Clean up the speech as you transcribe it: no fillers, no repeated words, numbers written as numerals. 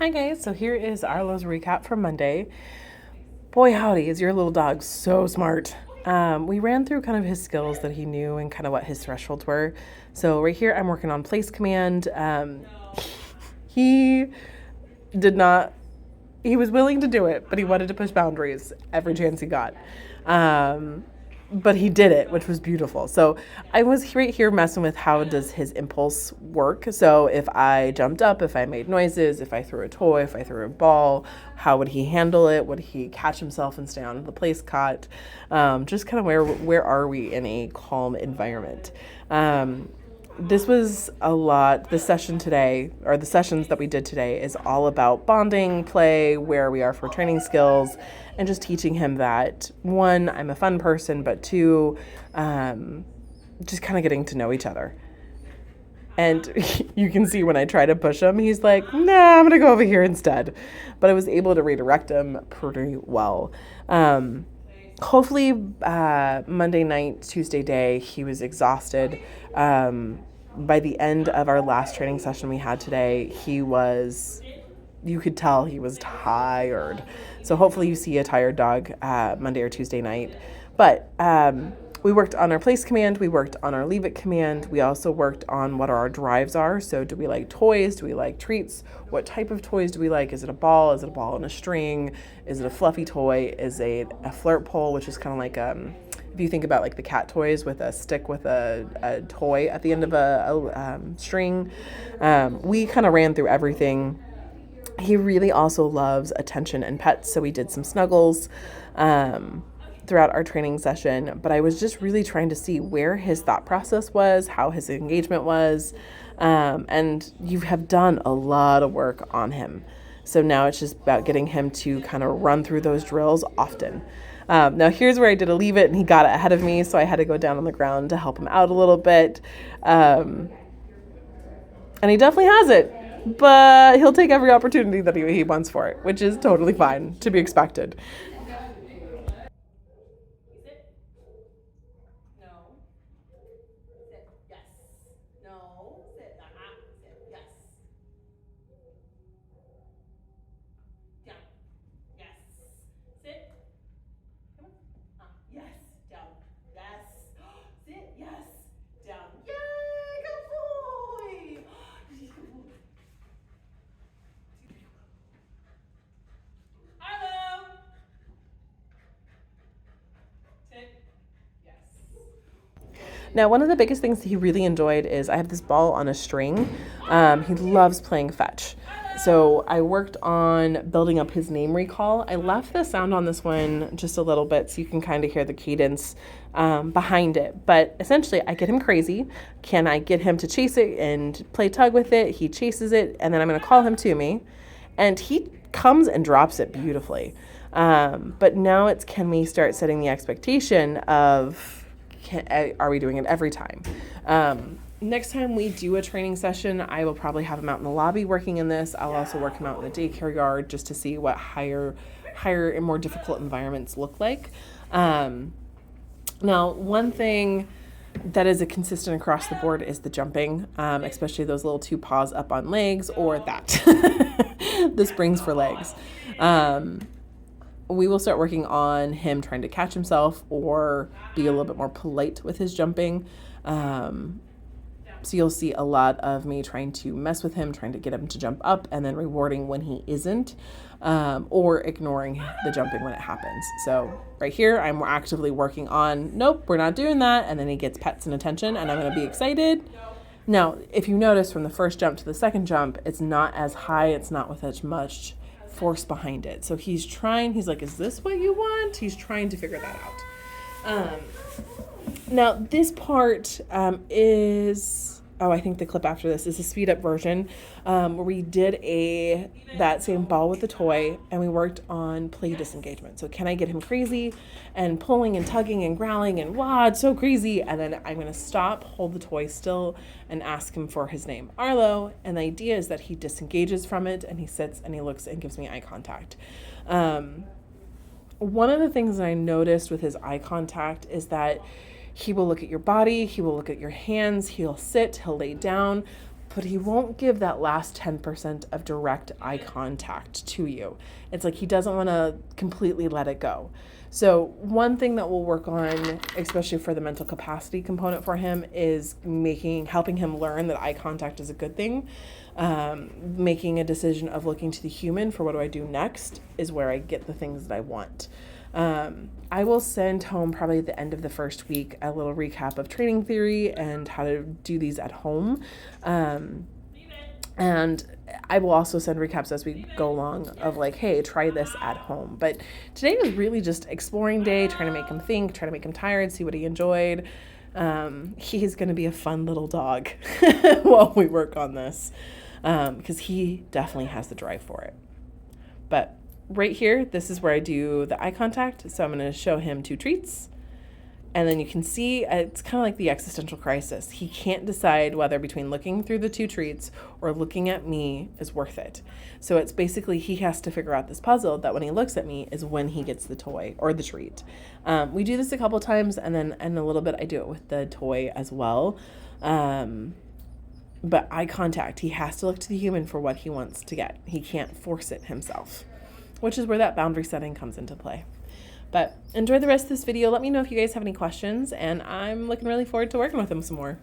Hi guys, so here is Arlo's recap from Monday. Boy howdy, is your little dog so smart. We ran through kind of his skills that he knew and kind of what his thresholds were. So right here I'm working on place command. He did not, he was willing to do it, but he wanted to push boundaries every chance he got. But he did it, which was beautiful. So I was right here messing with how does his impulse work. So if I jumped up, if I made noises, if I threw a toy, if I threw a ball, how would he handle it? Would he catch himself and stay on the place cot? Just kind of where are we in a calm environment? This was a lot. The session today, or the sessions that we did today, is all about bonding, play, where we are for training skills, and just teaching him that, one, I'm a fun person, but two, just kind of getting to know each other. And you can see when I try to push him, he's like, nah, I'm going to go over here instead. But I was able to redirect him pretty well. Hopefully, Monday night, Tuesday day, he was exhausted. By the end of our last training session we had today, you could tell he was tired. So hopefully you see a tired dog Monday or Tuesday night. But we worked on our place command. We worked on our leave it command. We also worked on what our drives are. So do we like toys? Do we like treats? What type of toys do we like? Is it a ball? Is it a ball on a string? Is it a fluffy toy? Is it a flirt pole, which is kind of like if you think about like the cat toys with a stick with a toy at the end of a string. We kind of ran through everything. He really also loves attention and pets, so we did some snuggles throughout our training session, but I was just really trying to see where his thought process was, how his engagement was, and you have done a lot of work on him. So now it's just about getting him to kind of run through those drills often. Now here's where I did a leave it, and he got it ahead of me, so I had to go down on the ground to help him out a little bit. And he definitely has it. But he'll take every opportunity that he wants for it, which is totally fine, to be expected. Now, one of the biggest things that he really enjoyed is I have this ball on a string. He loves playing fetch. So I worked on building up his name recall. I left the sound on this one just a little bit so you can kind of hear the cadence behind it. But essentially, I get him crazy. Can I get him to chase it and play tug with it? He chases it, and then I'm going to call him to me. And he comes and drops it beautifully. But now it's, can we start setting the expectation of, are we doing it every time? Next time we do a training session, I will probably have him out in the lobby working in this. I'll also work him out in the daycare yard just to see what higher and more difficult environments look like. Now, one thing that is a consistent across the board is the jumping, especially those little two paws up on legs, or that, the springs for legs. We will start working on him trying to catch himself or be a little bit more polite with his jumping. So you'll see a lot of me trying to mess with him, trying to get him to jump up, and then rewarding when he isn't, or ignoring the jumping when it happens. So right here, I'm actively working on, nope, we're not doing that. And then he gets pets and attention, and I'm going to be excited. Now, if you notice from the first jump to the second jump, it's not as high. It's not with as much force behind it. So he's like, is this what you want? He's trying to figure that out. Now this part is, I think the clip after this is a speed up version, where we did that same ball with the toy, and we worked on play disengagement. So can I get him crazy and pulling and tugging and growling and wow, it's so crazy. And then I'm going to stop, hold the toy still, and ask him for his name, Arlo. And the idea is that he disengages from it, and he sits and he looks and gives me eye contact. One of the things that I noticed with his eye contact is that he will look at your body, he will look at your hands, he'll sit, he'll lay down, but he won't give that last 10% of direct eye contact to you. It's like he doesn't want to completely let it go. So one thing that we'll work on, especially for the mental capacity component for him, is helping him learn that eye contact is a good thing. Making a decision of looking to the human for what do I do next is where I get the things that I want. I will send home probably at the end of the first week a little recap of training theory and how to do these at home. And I will also send recaps as we go along of like, hey, try this at home. But today was really just exploring day, trying to make him think, trying to make him tired, see what he enjoyed. He's going to be a fun little dog while we work on this, because he definitely has the drive for it. But right here, this is where I do the eye contact. So I'm going to show him 2 treats. And then you can see it's kind of like the existential crisis. He can't decide whether between looking through the 2 treats or looking at me is worth it. So it's basically he has to figure out this puzzle that when he looks at me is when he gets the toy or the treat. We do this a couple times, and then in a little bit I do it with the toy as well. But eye contact, he has to look to the human for what he wants to get. He can't force it himself, which is where that boundary setting comes into play. But enjoy the rest of this video. Let me know if you guys have any questions, and I'm looking really forward to working with him some more.